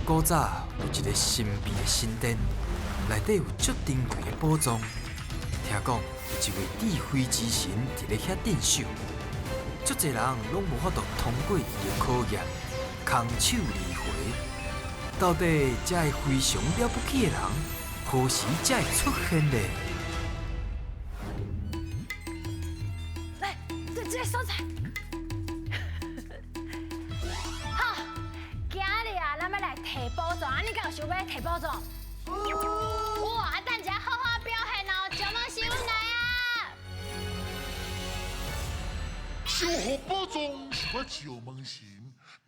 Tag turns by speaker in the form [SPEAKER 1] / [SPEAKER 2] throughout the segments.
[SPEAKER 1] 古早有一个神秘的神殿，内底有足珍贵的宝藏。听讲有一位智慧之神伫咧遐镇守，足侪人拢无法度通过伊的考验，空手而回。到底这个非常了不起的人，何时才会出现呢？
[SPEAKER 2] 来，这个所在。好，今日啊，咱要来摕宝藏，你敢有想要摕宝藏？哇，等一下好好表现哦，招满新闻来啊！
[SPEAKER 3] 守护宝藏是要招门神，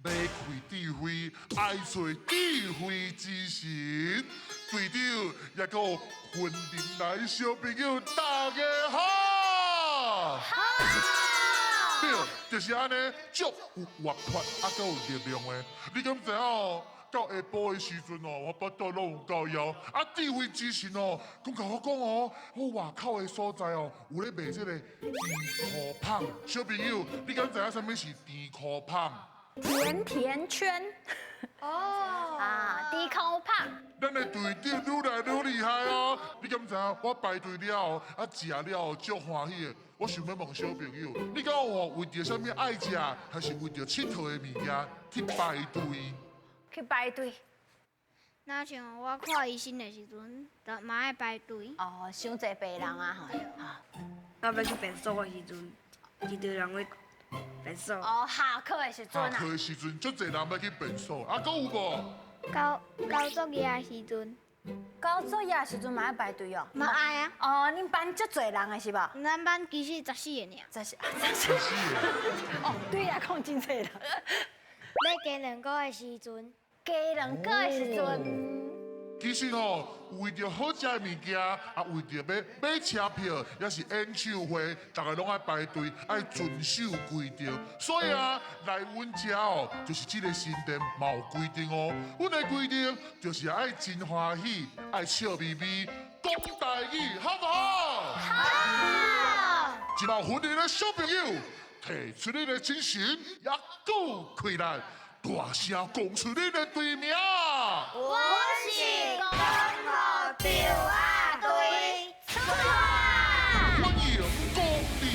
[SPEAKER 3] 要开智慧，爱找智慧之神。队长也个婚礼来小朋友，大家好！对，就是安尼，足有活泼，还有力量的。你敢知哦？到下晡的时阵哦，我巴肚拢有够枵。智慧之神哦，讲甲我讲哦，我外口的所在哦，有咧卖这个甜苦棒。小朋友，你敢知影什么是甜苦棒？
[SPEAKER 2] 甜甜圈。低空胖。
[SPEAKER 3] 咱的队长愈来愈厉害哦！你敢知影？我排队了后，食了后足欢喜的。我想要问小朋友，你敢有为着什么爱食，还是为着佚佗的物件去排队？
[SPEAKER 2] 去排队。
[SPEAKER 4] 那像我看医生的时阵，就嘛爱排队。
[SPEAKER 2] 哦，伤济病人啊吼。
[SPEAKER 5] 我要去便所的时阵，一堆人去便所。
[SPEAKER 2] 哦，下课的时阵啊。
[SPEAKER 3] 下课的时阵，足侪人要去便所，搁有无？
[SPEAKER 4] 交作业的时阵，
[SPEAKER 2] 交作业的时阵嘛要排队哦。
[SPEAKER 4] 嘛爱啊。
[SPEAKER 2] 哦，恁班足侪人的是无？
[SPEAKER 4] 咱班其实14个尔。
[SPEAKER 2] 这是。
[SPEAKER 3] 是
[SPEAKER 2] 哦，对啊，讲真济人。
[SPEAKER 4] 要加2个的时阵，
[SPEAKER 2] 加2个的时阵。
[SPEAKER 3] 其实哦，为着好食的物件，为着要买车票，也是演唱会，大家拢爱排队，爱遵守规定。所以来阮遮哦，就是这个新店嘛有规定哦。阮的规定就是爱真欢喜，爱笑眯眯，讲台语，好不好？
[SPEAKER 4] 好。
[SPEAKER 3] 今晚婚礼的小朋友，提出你的精神，也够困难。大声讲出你的队名。
[SPEAKER 4] 我是讲好丢啊队，出发。
[SPEAKER 3] 欢迎光临。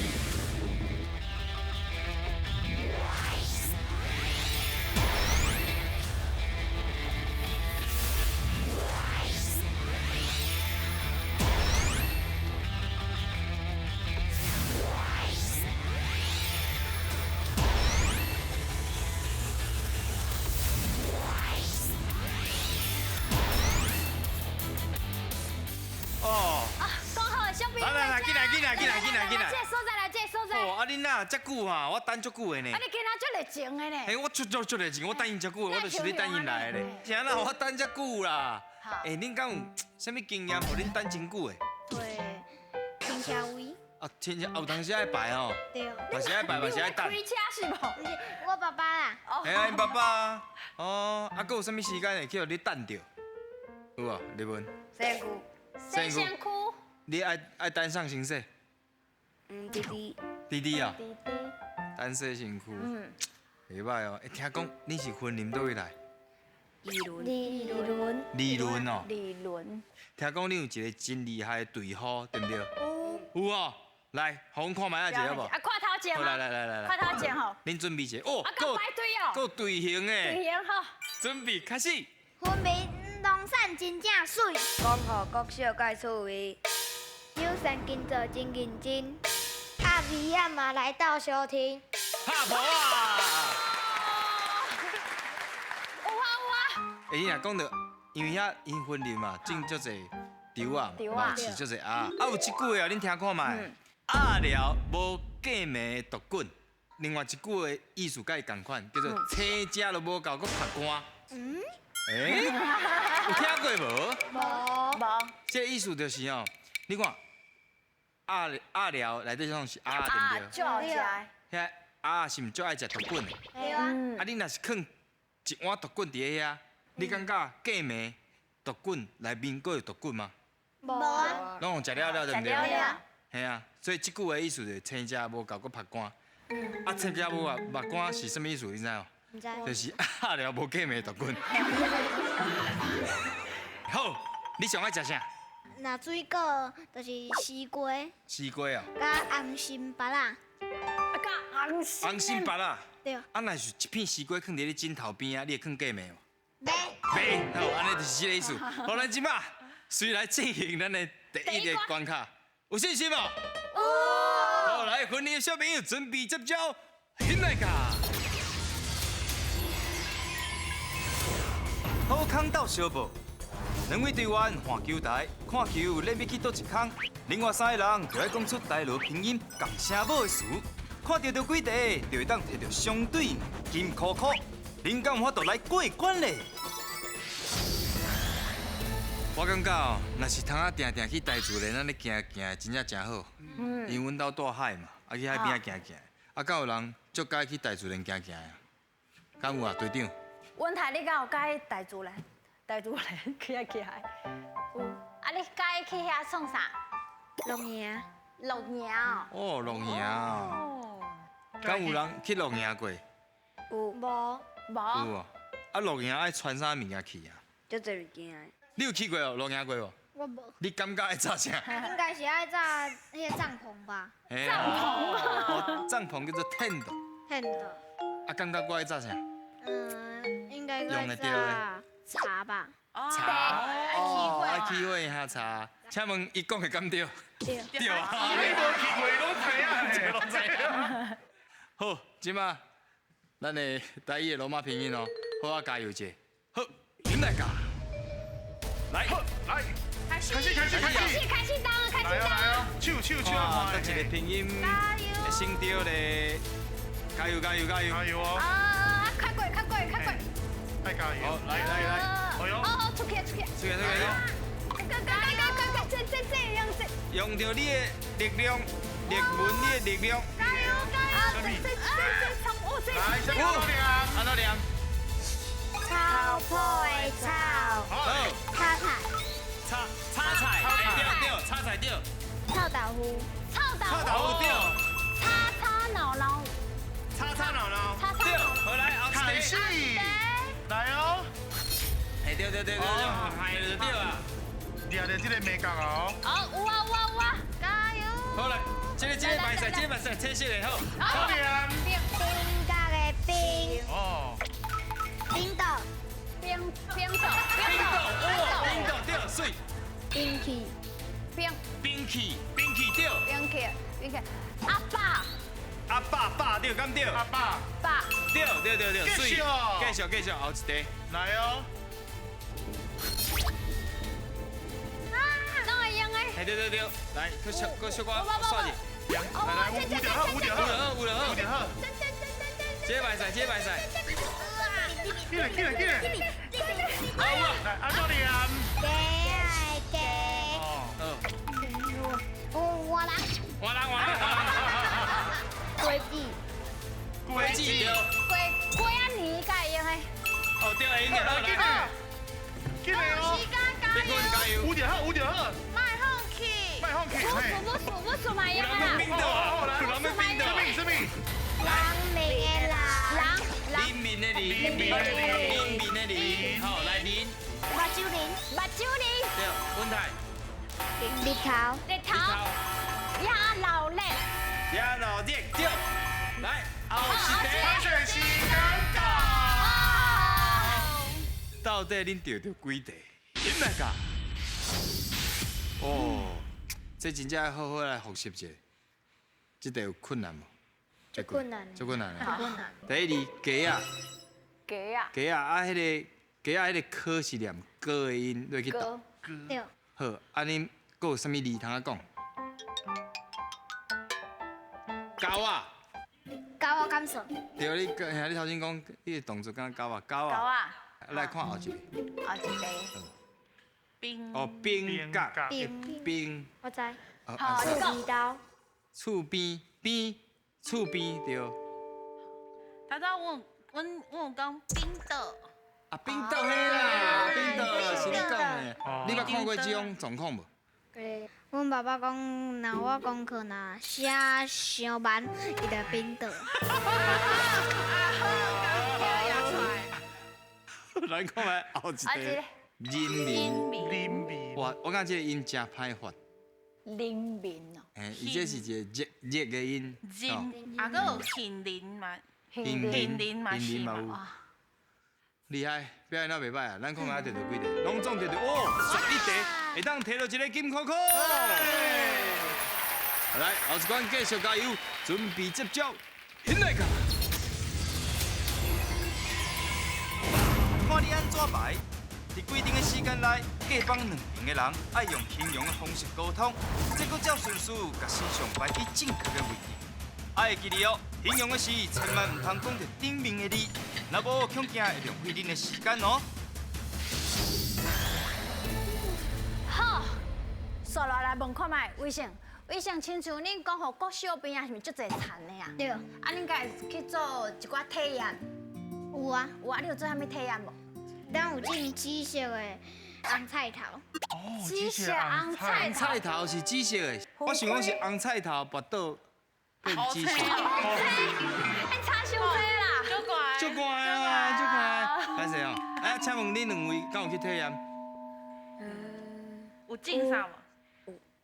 [SPEAKER 1] 哦，
[SPEAKER 2] 讲好的小朋友。
[SPEAKER 1] 来，进来！
[SPEAKER 2] 这个所在来，这个所在。
[SPEAKER 1] 哦，恁哪遮久哈？我等足久的呢。
[SPEAKER 2] 你今仔足热情的呢。
[SPEAKER 1] 嘿，我足热情，我等因遮久，我就是咧等因来的咧。是啊啦，我等遮久啦。恁敢有啥物经验，互恁等真久的？
[SPEAKER 4] 对，停车位。
[SPEAKER 1] 天有当时爱排哦，
[SPEAKER 4] 对。
[SPEAKER 1] 有时爱排，有时爱等。
[SPEAKER 2] 开车是无？
[SPEAKER 4] 不是，我爸爸啦。
[SPEAKER 1] 哎呀，因爸爸哦，搁有啥物时间会去互你等着？有无？你问。
[SPEAKER 5] 身躯，
[SPEAKER 2] 身躯。
[SPEAKER 1] 你爱等上先说。
[SPEAKER 5] 弟
[SPEAKER 1] 弟啊，
[SPEAKER 2] 弟。
[SPEAKER 1] 等洗身躯。袂歹哦，听讲你是婚礼倒位来？
[SPEAKER 5] 理论，
[SPEAKER 1] 理论哦。
[SPEAKER 2] 理论。
[SPEAKER 1] 听讲你有一个真厉害的队伍，对不对？有哦，来，互阮看卖一下好无？
[SPEAKER 2] 看头前
[SPEAKER 1] 好，来，
[SPEAKER 2] 看头前吼。
[SPEAKER 1] 恁准备一下哦。
[SPEAKER 2] 搁排队哦。
[SPEAKER 1] 搁队形诶。
[SPEAKER 2] 队形吼。
[SPEAKER 1] 准备开始。
[SPEAKER 4] 分别拢散真正水，
[SPEAKER 5] 讲互国小介趣味，
[SPEAKER 4] 有神经做真认真，味仔嘛来到收听。
[SPEAKER 1] 拍婆啊！
[SPEAKER 2] 有啊。
[SPEAKER 1] 你若讲到，因为遐因婚礼嘛，种足侪潮啊，嘛饲足侪鸭。有一句话哦，恁听看卖。鸭寮无过暝独滚。另外一句话意思甲伊同款，叫做青食都无够，搁拍干。有听过无？
[SPEAKER 2] 无。
[SPEAKER 1] 这个意思就是哦，你看鸭寮内底种是鸭，对不对？
[SPEAKER 2] 最好食。
[SPEAKER 1] 遐鸭是毋足爱食独滚的。
[SPEAKER 4] 对啊。
[SPEAKER 1] 你若是放一碗独滚伫遐，你感觉过暝独滚内面阁有独滚吗？
[SPEAKER 4] 无啊。
[SPEAKER 1] 拢有食了对不对？
[SPEAKER 2] 食了。
[SPEAKER 1] 嘿啊，所以即句的意思就是青食无够，搁拍干。青食无啊，目干是什么意思？你知无？
[SPEAKER 4] 唔知。
[SPEAKER 1] 就是鸭了无过暝大滚。好，你上爱食啥？
[SPEAKER 4] 那水果就是西瓜，
[SPEAKER 1] 西瓜啊，
[SPEAKER 4] 甲红心芭乐，
[SPEAKER 2] 啊，甲
[SPEAKER 1] 红心芭乐。
[SPEAKER 4] 对。
[SPEAKER 1] 啊，若是一片西瓜放伫你枕头边啊，你会放过暝无？
[SPEAKER 4] 买。
[SPEAKER 1] 袂，好，安尼就是这个意思。好，咱即马随来进行咱的第一个关卡，有信心无？好，来，婚礼的小朋友准备接招，现来卡。好康到小报，两位队员换球台，看球恁要去倒一空，另外3个人就要讲出台罗拼音共声母的词，看到着几题，就会当摕到相对应金箍箍。恁敢有法度来过关咧？我感觉哦，若是通啊定定去台厝咧，咱咧行行真正真好。因为阮兜住海嘛，啊去海边啊行行，啊敢有人足介去台厝咧行行啊？敢有啊，队长？
[SPEAKER 2] 阮睇你敢有介意台主人去遐去海？有。啊，你介意去遐创啥？
[SPEAKER 4] 龙岩。
[SPEAKER 2] 露营哦。
[SPEAKER 1] 哦，露营哦。敢有人去露营过？有
[SPEAKER 4] 有无？
[SPEAKER 1] 哦。啊，露营爱穿啥物件去啊？
[SPEAKER 5] 足侪物件的。
[SPEAKER 1] 你有去过哦？露营过无？
[SPEAKER 4] 我无。
[SPEAKER 1] 你感觉爱炸啥？
[SPEAKER 4] 应该是爱炸那个帐篷吧？
[SPEAKER 1] 帐篷哦，帐篷叫做 tent。
[SPEAKER 4] tent。
[SPEAKER 1] 啊，感觉我爱炸啥？
[SPEAKER 4] 应该
[SPEAKER 1] 用得到
[SPEAKER 4] 炸
[SPEAKER 1] 的
[SPEAKER 4] 茶吧？
[SPEAKER 1] 茶哦，爱去喝一下茶。请问伊讲的敢对？
[SPEAKER 4] 对。
[SPEAKER 1] 对啊。
[SPEAKER 3] 你无去过拢知啊，拢知啊。
[SPEAKER 1] 好，即马咱的台语的罗马拼音哦，好啊，加油者。好，现来加。来，
[SPEAKER 3] 来，
[SPEAKER 2] 开始，
[SPEAKER 3] 开始，
[SPEAKER 2] 开始当，开始
[SPEAKER 3] 来哦来
[SPEAKER 2] 当。
[SPEAKER 3] 哦，手
[SPEAKER 1] 哇，
[SPEAKER 3] 啊，
[SPEAKER 1] 得一个拼音
[SPEAKER 2] 加油
[SPEAKER 1] 会升到咧，加油加油加油！
[SPEAKER 3] 加油哦！
[SPEAKER 2] 啊，开过，开过，开过。
[SPEAKER 3] 太加油！
[SPEAKER 1] 好，来，
[SPEAKER 3] 哎呦，
[SPEAKER 2] 哦，出去，出去。
[SPEAKER 1] 这个，
[SPEAKER 2] 这样子。
[SPEAKER 1] 用到你的力量，力文你的力量。
[SPEAKER 2] 加油，加油！
[SPEAKER 3] 来，下面老梁，
[SPEAKER 1] 安怎念？
[SPEAKER 4] 草坡的草，
[SPEAKER 1] 好，
[SPEAKER 4] 叉菜，
[SPEAKER 1] 叉菜，对，叉菜对。
[SPEAKER 4] 臭豆腐，
[SPEAKER 2] 臭豆腐。
[SPEAKER 1] 臭豆腐对。
[SPEAKER 2] 叉脑脑。
[SPEAKER 1] 对，好来，后
[SPEAKER 3] 开始，来哦！
[SPEAKER 1] 对，对，对啊。
[SPEAKER 3] 抓着这个美感哦！
[SPEAKER 2] 好，有啊，加油！
[SPEAKER 1] 好来，这个白菜，青色的好。
[SPEAKER 3] 老梁，
[SPEAKER 4] 冰甲的冰，
[SPEAKER 3] 哦，
[SPEAKER 4] 冰豆，
[SPEAKER 2] 冰豆，
[SPEAKER 1] 对，水。
[SPEAKER 4] 冰气，
[SPEAKER 1] 冰气对。阿爸对，敢对？
[SPEAKER 3] 阿爸，
[SPEAKER 1] 对，水。
[SPEAKER 3] 继续，
[SPEAKER 1] 继续，后一题。
[SPEAKER 3] 来哦！
[SPEAKER 2] 哪会用诶？
[SPEAKER 1] 对，来，搁小可刷者。
[SPEAKER 3] 来，五点好，
[SPEAKER 1] 这个白菜。
[SPEAKER 3] 起来！
[SPEAKER 1] 好啊。
[SPEAKER 3] 来，阿老梁，
[SPEAKER 4] 鸡，
[SPEAKER 3] 哦，
[SPEAKER 4] 我人，龟子，
[SPEAKER 1] 龟子对。
[SPEAKER 2] 龟啊年该用诶。
[SPEAKER 1] 哦对，应该好来。
[SPEAKER 3] 进来哦！
[SPEAKER 1] 加油！
[SPEAKER 3] 5点好，
[SPEAKER 2] 卖放弃。
[SPEAKER 3] 卖放弃，嘿，
[SPEAKER 2] 不数嘛用啊。
[SPEAKER 1] 冰豆啊，有人要冰豆。
[SPEAKER 3] 什么？
[SPEAKER 4] 人民的人，
[SPEAKER 1] 林面的林，好来林。
[SPEAKER 4] 目睭林，
[SPEAKER 1] 对，温台。
[SPEAKER 4] 日头，
[SPEAKER 2] 呀老叻。
[SPEAKER 1] 呀老热对。来，后一题。
[SPEAKER 3] 拍摄时间到。
[SPEAKER 1] 到底恁钓到几题？现来噶。哦，这真正要好好来复习一下。这题有困难无？
[SPEAKER 4] 最困难，
[SPEAKER 1] 最困难的。
[SPEAKER 4] 困难，
[SPEAKER 1] 第一题鸡啊，
[SPEAKER 2] 鸡啊。
[SPEAKER 1] 鸡啊，啊，迄个鸡啊，迄个科是念歌的音落去读。
[SPEAKER 4] 对，
[SPEAKER 1] 好，啊，恁佫有啥物字通啊讲？狗啊。
[SPEAKER 4] 教我感受，
[SPEAKER 1] 对，你头先讲你个动作敢狗啊，狗啊。
[SPEAKER 2] 狗啊。
[SPEAKER 1] 来看后一个。
[SPEAKER 2] 后一个。冰。
[SPEAKER 1] 哦，冰角。冰。
[SPEAKER 4] 我知，
[SPEAKER 2] 好，你讲。
[SPEAKER 4] 味道，
[SPEAKER 1] 厝边对。
[SPEAKER 6] 头早阮有讲冰豆，
[SPEAKER 1] 啊，冰豆嘿啦，冰豆是你讲的。你捌看过这种状况无？
[SPEAKER 4] 阮爸爸讲，若我功课若写伤慢，伊就冰倒。
[SPEAKER 7] 咱看卖后一
[SPEAKER 2] 啊，一个
[SPEAKER 7] 个人民。
[SPEAKER 6] 民
[SPEAKER 3] 林味，
[SPEAKER 7] 哇，我感觉这个音真歹发。
[SPEAKER 2] 人民哦，
[SPEAKER 7] 伊这是一个热的音。
[SPEAKER 6] 人，啊，佮有杏林嘛，
[SPEAKER 7] 杏
[SPEAKER 6] 杏林嘛是
[SPEAKER 7] 嘛有。
[SPEAKER 6] 嘛。
[SPEAKER 7] 厉害，表现得袂歹啊！咱看下摕到几题，拢总摕到哦，11题，会当摕到一个金扣扣。好来，后一关继续加油，准备接招，现来个。
[SPEAKER 8] 看你安怎排，伫规定的时间内，各帮两边的人爱用形容的方式沟通，再搁照顺序甲身上摆去正确的位置。爱记住哦，形容的事千万唔通讲着顶面的字，若无恐惊会浪费恁的时间哦。
[SPEAKER 2] 好，刷落来问看卖，卫生，亲像恁讲，互国小兵啊，是毋是足侪田的啊？
[SPEAKER 4] 对，
[SPEAKER 2] 啊，恁家会去做一寡体验？
[SPEAKER 4] 有啊，
[SPEAKER 2] 有啊，你有做啥物体验无？
[SPEAKER 4] 咱有种紫色的红菜头，
[SPEAKER 2] 紫色红菜
[SPEAKER 7] 红菜头是紫色的，我想讲是红菜头拔倒变紫色。
[SPEAKER 2] 哎，差伤多啦。
[SPEAKER 6] 足乖。
[SPEAKER 7] 足乖啊，足乖。歹势哦，哎，请问恁两位敢有去体验？
[SPEAKER 6] 有竞赛无？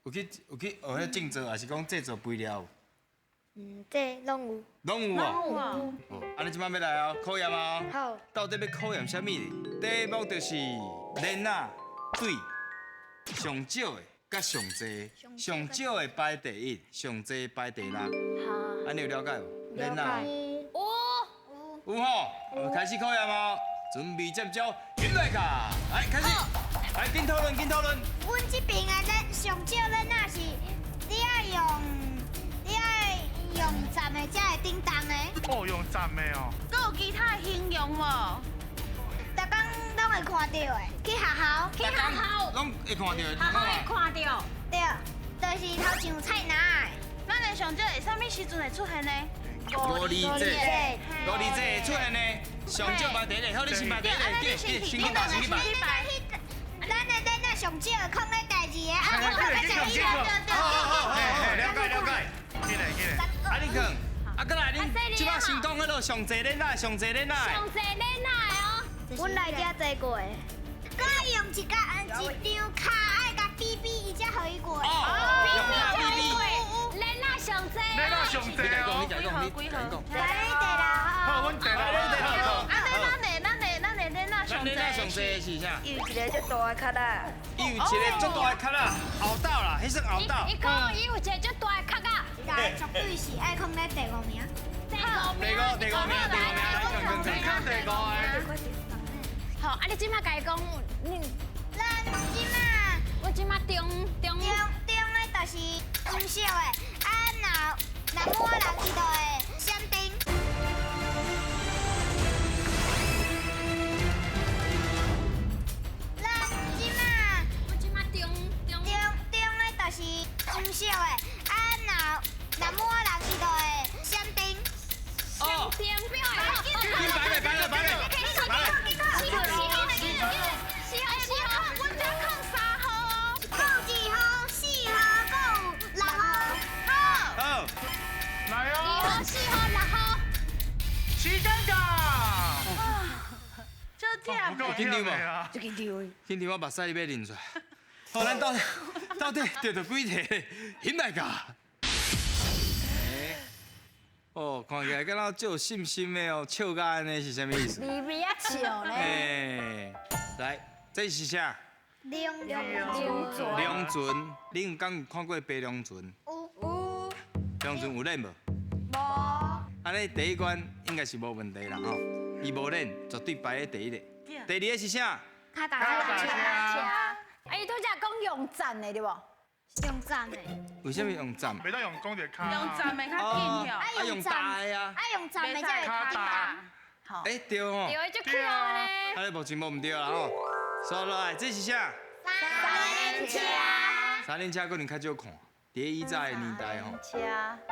[SPEAKER 7] 有去学迄种做，还是讲制作肥料？
[SPEAKER 4] 这拢有。
[SPEAKER 7] 拢有哦。
[SPEAKER 6] 哇，
[SPEAKER 7] 哦，安尼即摆要来哦，考验啊！
[SPEAKER 4] 好，
[SPEAKER 7] 到底要考验啥物呢？第一幕就是人啊对上少的甲上济，上少的排第一，上济排第六。安尼有了解无？人啊，有吼，开始考验哦，准備接招，現在卡，來開始，來緊討論，緊討論。
[SPEAKER 4] 阮这边的咱上少咱那是，你要用站的才会叮当的，
[SPEAKER 3] 哦，用站的哦，
[SPEAKER 6] 佮有其他的形容无？
[SPEAKER 4] 逐工拢会看到的。去学校，
[SPEAKER 7] 拢會看到，
[SPEAKER 2] 学校会看到。
[SPEAKER 4] 对，就是头像菜篮的。
[SPEAKER 6] 咱的上少会啥物时阵会出现呢？
[SPEAKER 7] 五二節會出現呢，上少排第一，好，你先排第一，先去排，先去排。
[SPEAKER 4] 咱那上少会讲咧代志的，啊，我看咧上少。
[SPEAKER 7] 了解。啊，你看，啊，過來，你即擺先講迄個上濟恁仔，上濟恁仔。
[SPEAKER 2] 上济恁来哦，
[SPEAKER 4] 阮来遮坐過的，佮用一張卡愛甲比比，伊才互伊過。
[SPEAKER 7] 用卡比。
[SPEAKER 2] 恁那上济
[SPEAKER 3] 你那上济哦，
[SPEAKER 6] 几号？
[SPEAKER 4] 第一啦，
[SPEAKER 3] 好，阮第六。
[SPEAKER 6] 咱那上
[SPEAKER 7] 咱那上濟是啥？
[SPEAKER 5] 伊有一个足大的壳啦，
[SPEAKER 7] 伊有一個足大的殼啦，後道啦，迄算後道。
[SPEAKER 2] 伊讲伊有一个足大的壳啊，
[SPEAKER 4] 但絕對是愛放咧第五名。
[SPEAKER 7] 第五名，看第五個。
[SPEAKER 2] 好，啊你即马家己講，
[SPEAKER 4] 咱
[SPEAKER 2] 我即马中
[SPEAKER 4] 中咧就是中小的，啊若滿人伊就會閃燈。
[SPEAKER 2] 我即马中
[SPEAKER 4] 咧就是中小的，啊若滿人伊就會閃燈。
[SPEAKER 7] 哦，
[SPEAKER 2] 中表的，
[SPEAKER 6] 我只控3號哦。
[SPEAKER 4] 控2號、4號，還有6號。
[SPEAKER 7] 好，
[SPEAKER 3] 來
[SPEAKER 2] 2
[SPEAKER 3] 哦，
[SPEAKER 2] 號、4號、6號，
[SPEAKER 3] 時間到。
[SPEAKER 6] 就这样
[SPEAKER 3] 有夠
[SPEAKER 7] 緊張無？
[SPEAKER 3] 啊！
[SPEAKER 5] 足緊張的。
[SPEAKER 7] 今天我目屎你要啉出來。好，咱到底得到幾題？現在個。哦，看起來敢若足有信心的哦，笑甲安尼是啥物意思？
[SPEAKER 2] 微微啊笑咧，
[SPEAKER 7] 来，這是啥？
[SPEAKER 4] 龍
[SPEAKER 7] 龍船，你有敢有看過白龍船？
[SPEAKER 4] 有
[SPEAKER 7] 龍船有練無？
[SPEAKER 4] 無
[SPEAKER 7] 安尼第一關應該是無問題啦吼，伊無練絕對排喺第一個。第二個是啥？
[SPEAKER 4] 卡達車，
[SPEAKER 2] 啊伊拄則講用站的對無？
[SPEAKER 4] 用站的，
[SPEAKER 7] 為什麼用站？
[SPEAKER 3] 袂當用講一個卡。
[SPEAKER 6] 用站的较緊跳，
[SPEAKER 4] 愛
[SPEAKER 7] 用大的啊！
[SPEAKER 4] 用站的才會
[SPEAKER 6] 卡大。
[SPEAKER 2] 好，
[SPEAKER 7] 哎，對吼，
[SPEAKER 2] 對，就巧咧。
[SPEAKER 7] 安尼目前無唔對啦吼。所以來，這是啥？
[SPEAKER 4] 三輪車。
[SPEAKER 7] 三輪車可能較少看，第一早的年代吼，
[SPEAKER 2] 車，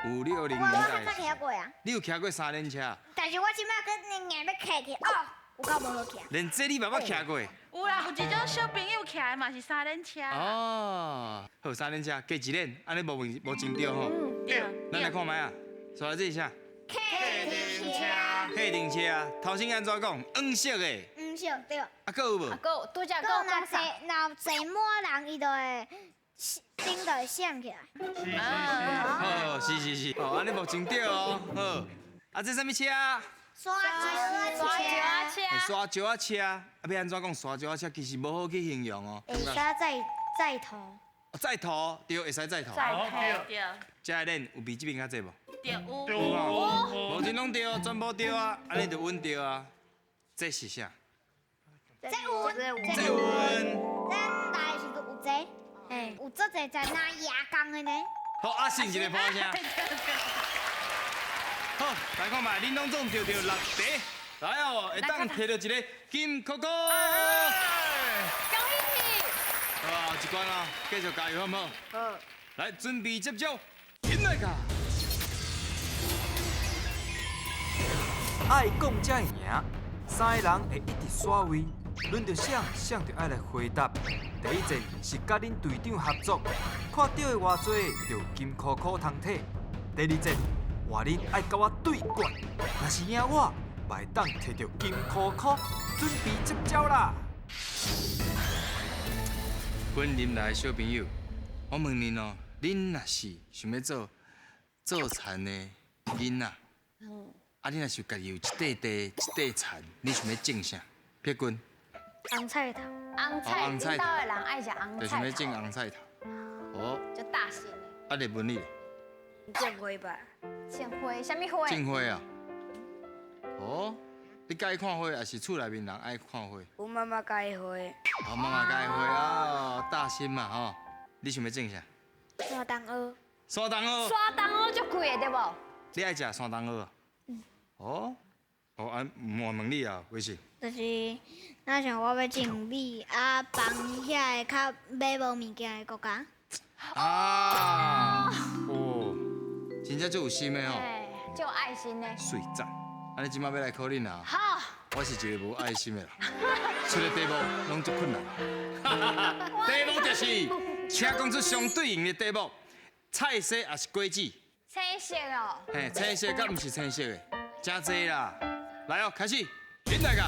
[SPEAKER 7] 有60年
[SPEAKER 4] 我較早
[SPEAKER 7] 代。
[SPEAKER 4] 騎過啊，
[SPEAKER 7] 你有騎過三輪車？
[SPEAKER 4] 但是我即擺跟硬要騎去，哦，有夠無好騎。
[SPEAKER 7] 連這你爸爸騎過？
[SPEAKER 6] 有啦，有一種小朋友騎的嘛是3輪車。
[SPEAKER 7] 哦，好，三輪車加一輪，安尼無真對吼。
[SPEAKER 6] 對。
[SPEAKER 7] 咱來看覓啊，所以這是啥？
[SPEAKER 4] 客停車。
[SPEAKER 7] 客停車啊，頭先安怎講？黃色的。
[SPEAKER 4] 黃金秀对。
[SPEAKER 7] 啊，还有无？
[SPEAKER 2] 啊，个拄则
[SPEAKER 4] 个
[SPEAKER 2] 个
[SPEAKER 4] 若坐满人，伊就会顶就会闪起来。
[SPEAKER 7] 好，是，哦，安尼目前对哦，好。啊，这什么车？
[SPEAKER 4] 刷石车，
[SPEAKER 7] 沙石仔车，啊，要安怎讲？沙石仔车其实无好去形容哦。
[SPEAKER 4] 会使载头。
[SPEAKER 7] 载头，对，会使载头。
[SPEAKER 6] 对
[SPEAKER 7] 这个恁有比这边较济无？
[SPEAKER 6] 对有。
[SPEAKER 7] 有啊，无全拢对，全部对啊，安尼就稳对啊。这是啥？
[SPEAKER 4] 这有，
[SPEAKER 7] 这稳。
[SPEAKER 4] 咱来的时阵有这，嘿，有足侪在那压工的呢。
[SPEAKER 7] 好，啊，先一个抱声。好，来看卖，恁拢总钓到6题，来哦，会当摕到一个金扣扣。
[SPEAKER 2] 恭喜你！
[SPEAKER 7] 好，后一关啊，继续加油好唔好？
[SPEAKER 5] 好，
[SPEAKER 7] 来，准备接招，进来ka！
[SPEAKER 1] 爱讲才会赢，三个人会一直刷位，轮到想就爱来回答。第一阵是甲恁队长合作，看到的偌济就金箍箍通摕。第二阵换恁爱甲我对决，若是赢我，嘛会当摕到金箍箍。准备接招啦！
[SPEAKER 7] 阮林来的小朋友，我问恁哦，恁若是想要做田的囡仔，啊，你若是家己有一块地、一块田，你想要种啥？撇棍，
[SPEAKER 4] 红菜头，
[SPEAKER 2] 红菜，
[SPEAKER 7] 红菜头
[SPEAKER 2] 领导的人爱食红
[SPEAKER 7] 就想要
[SPEAKER 2] 菜头，
[SPEAKER 7] 种红菜头。哦，
[SPEAKER 2] 就大型的。
[SPEAKER 7] 啊，日本你
[SPEAKER 5] 种花吧。
[SPEAKER 2] 种花，什么花？
[SPEAKER 7] 种花啊？哦，你介看花，还是厝内面人爱看花？
[SPEAKER 5] 阮妈妈家的花，
[SPEAKER 7] 哦，妈妈介花啊，大心嘛吼。你想要种啥？
[SPEAKER 4] 山东蚵，
[SPEAKER 7] 山东蚵。
[SPEAKER 2] 刷东蚵足贵的对无？
[SPEAKER 7] 你爱食山东蚵啊？哦，哦，啊，问你啊，为什？
[SPEAKER 4] 就是若像我要种米啊，帮遐个较买无物件的国家。
[SPEAKER 7] 啊，哦，真正足有心的哦，
[SPEAKER 2] 哎，就有爱心的。
[SPEAKER 7] 水赞。安尼即摆要来考恁啊，
[SPEAKER 2] 好，
[SPEAKER 7] 我是一个无爱心的人，出个题目拢足困难。题目就是，请讲出相对应的题目，菜色还是果子？
[SPEAKER 2] 青色哦。
[SPEAKER 7] 嘿，青色甲毋是青色的，真济啦。来哦，开始，恁来个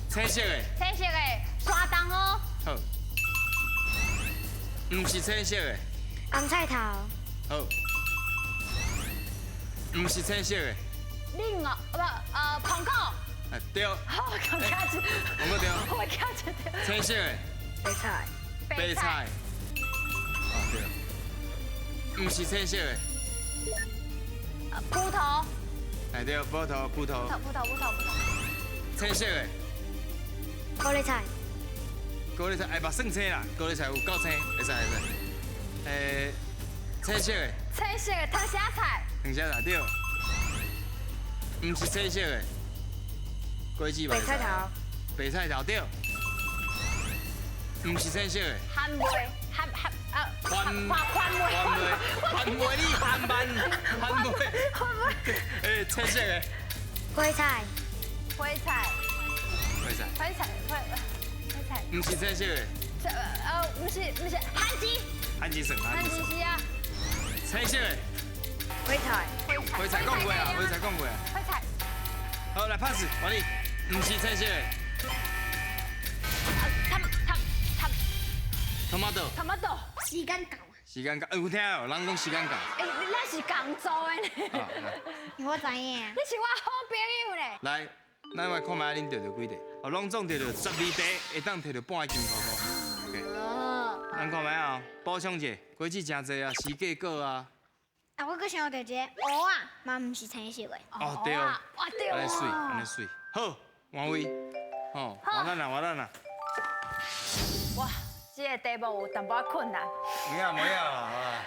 [SPEAKER 7] 青色的，
[SPEAKER 2] 青色的刷东蚵，
[SPEAKER 7] 好，毋是青色的，
[SPEAKER 4] 红菜头，
[SPEAKER 7] 好，毋是青色的，
[SPEAKER 2] 另哦，苹果。
[SPEAKER 7] 啊对，
[SPEAKER 2] 好，我刚卡住，
[SPEAKER 7] 讲个对，
[SPEAKER 2] 我卡住掉。
[SPEAKER 7] 青色的。
[SPEAKER 5] 白菜，
[SPEAKER 7] 白菜，哦对，毋是青色的，
[SPEAKER 2] 葡萄，
[SPEAKER 7] 哎对，葡萄，
[SPEAKER 2] 葡萄。
[SPEAKER 7] 青色的，
[SPEAKER 4] 高丽菜，
[SPEAKER 7] 高丽菜，哎，目算青啦，高丽菜有够青，会使。诶，青色的，
[SPEAKER 2] 青色的汤虾菜，
[SPEAKER 7] 两只啦对，毋是青色的，果子吧？
[SPEAKER 5] 白菜头，
[SPEAKER 7] 白菜头对，毋是青色的。
[SPEAKER 2] 番梅，番梅，
[SPEAKER 7] 你番番梅，诶，青色的，
[SPEAKER 4] 花菜，
[SPEAKER 2] 花菜，
[SPEAKER 7] 毋是青色的，
[SPEAKER 2] 不是番薯，
[SPEAKER 7] 番薯算，
[SPEAKER 2] 番薯是啊，
[SPEAKER 7] 青色的，
[SPEAKER 5] 花菜，
[SPEAKER 7] 花菜讲过啊，花菜讲过啊。
[SPEAKER 2] 花菜，
[SPEAKER 7] 好，来 pass，我你，毋是青色的。
[SPEAKER 2] tomato，
[SPEAKER 4] 时间到啊！
[SPEAKER 7] 时间到，有听哦，人讲时间到。
[SPEAKER 2] 哎，咱是共做的呢，
[SPEAKER 4] 我知影。
[SPEAKER 2] 你是我好朋友呢。
[SPEAKER 7] 来，咱来看卖恁摕到几题？哦，拢总摕到12题，会当摕到半个金箍箍。OK，咱看卖啊，补充者，果子真济啊，西瓜果啊。
[SPEAKER 4] 啊，我搁想到一个蚵啊，嘛毋是青色的。
[SPEAKER 7] 哦对哦，
[SPEAKER 2] 哇对
[SPEAKER 7] 安尼水，安尼水。好，换位。哦，换咱啦。
[SPEAKER 2] 哇，这个题目有淡薄仔困难。
[SPEAKER 7] 没有啊。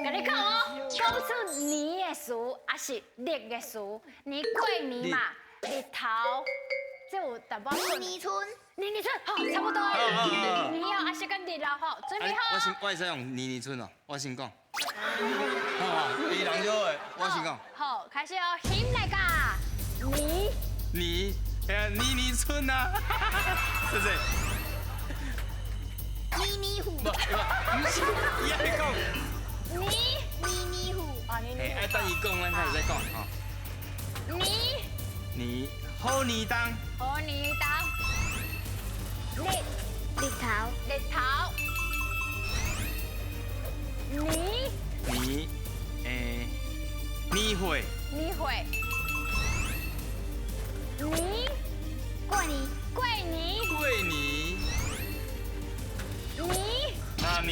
[SPEAKER 2] 跟你讲哦，讲出年的词还是日的词，年过年嘛，日头，这有淡薄仔困难。
[SPEAKER 4] 年春，
[SPEAKER 2] 年春，好，差不多
[SPEAKER 7] 好
[SPEAKER 2] 了。年哦，还是跟日哦，好，准备好啊。
[SPEAKER 7] 我会使用年春哦，我先讲。好啊，伊人就会，我先讲。
[SPEAKER 2] 好，开始哦，先来个
[SPEAKER 7] 年春啊，是不是？
[SPEAKER 4] 泥糊，
[SPEAKER 7] 不是，伊爱讲。
[SPEAKER 4] 泥糊，
[SPEAKER 2] 哦，
[SPEAKER 7] 嘿，爱等伊讲，咱才会使讲吼。
[SPEAKER 2] 年
[SPEAKER 7] 年好年冬，
[SPEAKER 2] 好年冬，
[SPEAKER 4] 日头，
[SPEAKER 2] 日头。
[SPEAKER 7] 年会，
[SPEAKER 2] 年会。年
[SPEAKER 4] 过年，
[SPEAKER 2] 过年。
[SPEAKER 7] 过年，
[SPEAKER 2] 年
[SPEAKER 7] 哪年？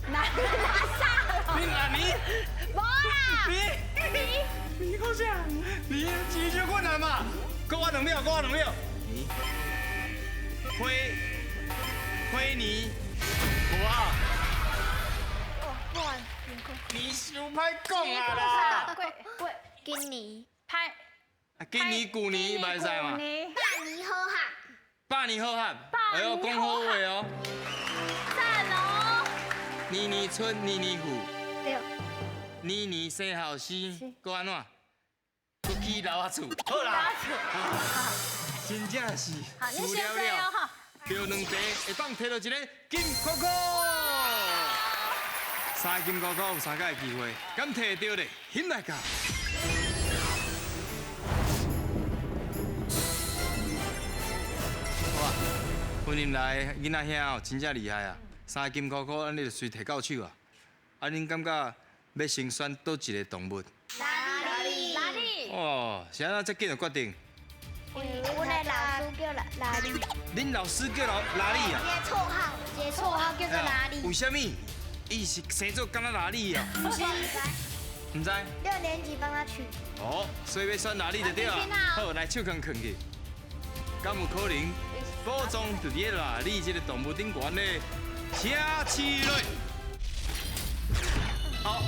[SPEAKER 2] 哪啥？
[SPEAKER 7] 你哪年？
[SPEAKER 2] 无啦。
[SPEAKER 7] 你好像你记住困难嘛？给我2秒，给我2秒。灰泥，无啊？你伤歹讲啊啦！
[SPEAKER 2] 过
[SPEAKER 4] 今年，
[SPEAKER 2] 拍。
[SPEAKER 7] 啊，今年旧年袂使嘛？
[SPEAKER 4] 大年好合，
[SPEAKER 7] 百年好合，哎呦，讲好话哦。
[SPEAKER 2] 赞哦。
[SPEAKER 7] 年年春，年年富，
[SPEAKER 4] 对，
[SPEAKER 7] 年年生后生，搁安怎？搁起老啊厝，好啦。真正是
[SPEAKER 2] 好，你
[SPEAKER 7] 输
[SPEAKER 2] 先这
[SPEAKER 7] 了了。
[SPEAKER 2] 样哈。
[SPEAKER 7] 标2题会当摕到一个金箍箍。3金箍箍有3个的机会，敢摕到咧，醒来甲。哇，婚姻来囡仔兄哦，真正厉害啊！3金箍箍，安尼就随摕到手啊。啊，恁感觉要先选倒一个动物？
[SPEAKER 4] 哪里？
[SPEAKER 2] 哪里？
[SPEAKER 7] 哦，是安怎这紧就决定？
[SPEAKER 4] 阮的老师叫哪里？
[SPEAKER 7] 恁老师叫哪里啊？
[SPEAKER 4] 一个绰号叫做哪里？
[SPEAKER 7] 为什么？伊是生做敢若哪里啊？
[SPEAKER 4] 不是，
[SPEAKER 7] 唔知。
[SPEAKER 4] 6年级帮他取。
[SPEAKER 7] 哦，所以要选哪里就对啊。好，来手扛扛去。敢有可能宝藏就伫哪里这个动物顶悬咧？车起来。好。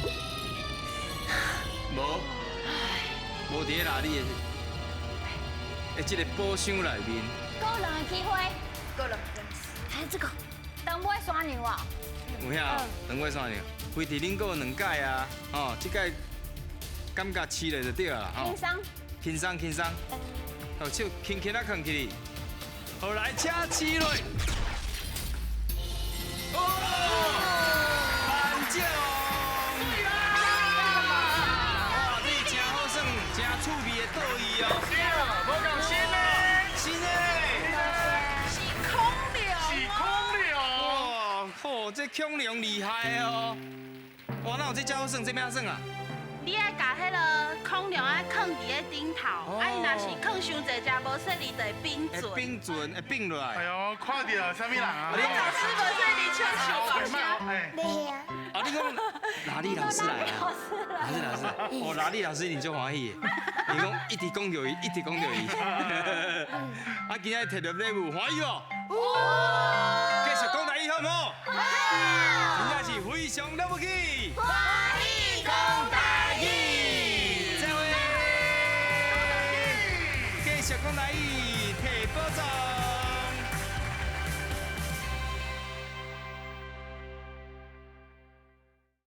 [SPEAKER 7] 无伫哪里的这个宝箱内面。
[SPEAKER 2] 够2个机会。
[SPEAKER 5] 够了，
[SPEAKER 2] 还这个。等我刷牛啊。
[SPEAKER 7] 有影，两位算了，规地恁有2届啊，哦，这届感觉饲咧就对啦，吼。轻松轻松，好手轻轻啊扛起，好来车起来。哦，颁奖！哇，你真好耍，真趣味的倒椅哦。是啊，无共新的，新的。 哦，这恐龙厉害哦！哇，那有这家伙耍，这咩耍啊？
[SPEAKER 6] 你爱甲迄个空龙爱放伫个顶头，啊，伊若是放伤济只无说你就会冰
[SPEAKER 7] 会
[SPEAKER 6] 准。
[SPEAKER 7] 冰准，会冰落来。
[SPEAKER 9] 哎呦，看到什么人啊？
[SPEAKER 6] 你老师无说你穿手保险。
[SPEAKER 9] 哎，
[SPEAKER 4] 对呀。
[SPEAKER 7] 啊，你讲哪里老师来啊？哪里老师？哦，哪里老师你就欢喜的。伊讲一直讲到伊，一直讲到伊。啊，今仔摕到礼物，欢喜哦。继续讲台语好唔好？真正是非常了不起。
[SPEAKER 4] 欢喜讲台语。
[SPEAKER 7] 再会。继续讲台语，摕宝藏。